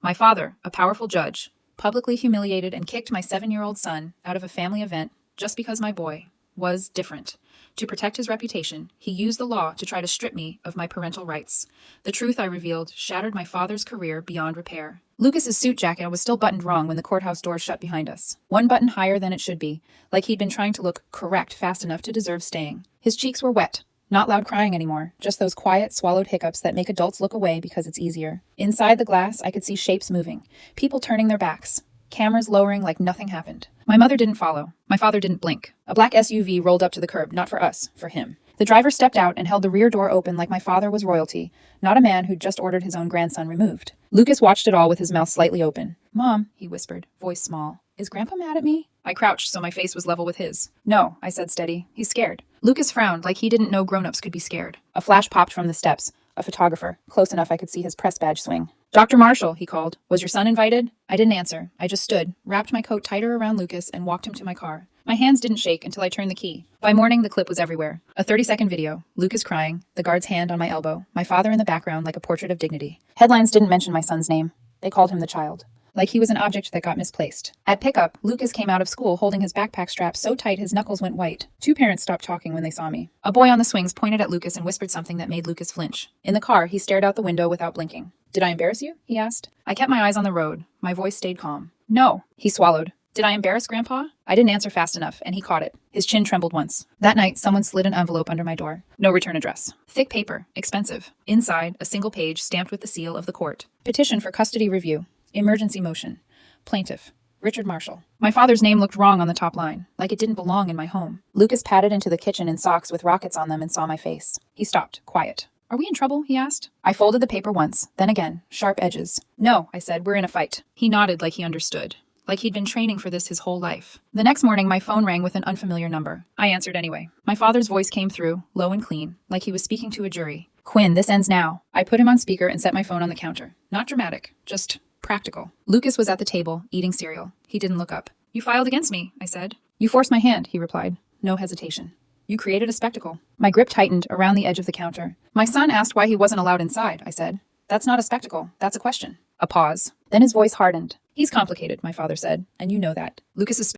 My father, a powerful judge, publicly humiliated and kicked my 7-year-old son out of a family event just because my boy was different. To protect his reputation, he used the law to try to strip me of my parental rights. The truth I revealed shattered my father's career beyond repair. Lucas's suit jacket was still buttoned wrong when the courthouse doors shut behind us. One button higher than it should be, like he'd been trying to look correct fast enough to deserve staying. His cheeks were wet. Not loud crying anymore, just those quiet, swallowed hiccups that make adults look away because it's easier. Inside the glass, I could see shapes moving, people turning their backs, cameras lowering like nothing happened. My mother didn't follow. My father didn't blink. A black SUV rolled up to the curb, not for us, for him. The driver stepped out and held the rear door open like my father was royalty, not a man who'd just ordered his own grandson removed. Lucas watched it all with his mouth slightly open. "Mom," he whispered, voice small. "Is Grandpa mad at me?" I crouched so my face was level with his. "No," I said steady. "He's scared." Lucas frowned like he didn't know grown-ups could be scared. A flash popped from the steps. A photographer, close enough I could see his press badge swing. "Dr. Marshall," he called. "Was your son invited?" I didn't answer. I just stood, wrapped my coat tighter around Lucas, and walked him to my car. My hands didn't shake until I turned the key. By morning, the clip was everywhere. A 30-second video. Lucas crying, the guard's hand on my elbow, my father in the background like a portrait of dignity. Headlines didn't mention my son's name. They called him the child. Like he was an object that got misplaced. At pickup, Lucas came out of school holding his backpack strap so tight his knuckles went white. 2 parents stopped talking when they saw me. A boy on the swings pointed at Lucas and whispered something that made Lucas flinch. In the car, he stared out the window without blinking. "Did I embarrass you?" he asked. I kept my eyes on the road. My voice stayed calm. "No," he swallowed. "Did I embarrass Grandpa?" I didn't answer fast enough, and he caught it. His chin trembled once. That night, someone slid an envelope under my door. No return address. Thick paper. Expensive. Inside, a single page stamped with the seal of the court. Petition for custody review. Emergency motion. Plaintiff. Richard Marshall. My father's name looked wrong on the top line, like it didn't belong in my home. Lucas padded into the kitchen in socks with rockets on them and saw my face. He stopped, quiet. "Are we in trouble?" he asked. I folded the paper once, then again, sharp edges. "No," I said, "we're in a fight." He nodded like he understood. Like he'd been training for this his whole life. The next morning, my phone rang with an unfamiliar number. I answered anyway. My father's voice came through, low and clean, like he was speaking to a jury. "Quinn, this ends now." I put him on speaker and set my phone on the counter. Not dramatic, just practical. Lucas was at the table, eating cereal. He didn't look up. "You filed against me," I said. "You forced my hand," he replied. No hesitation. "You created a spectacle." My grip tightened around the edge of the counter. "My son asked why he wasn't allowed inside," I said. "That's not a spectacle. That's a question." A pause. Then his voice hardened. "He's complicated," my father said, "and you know that." Lucas's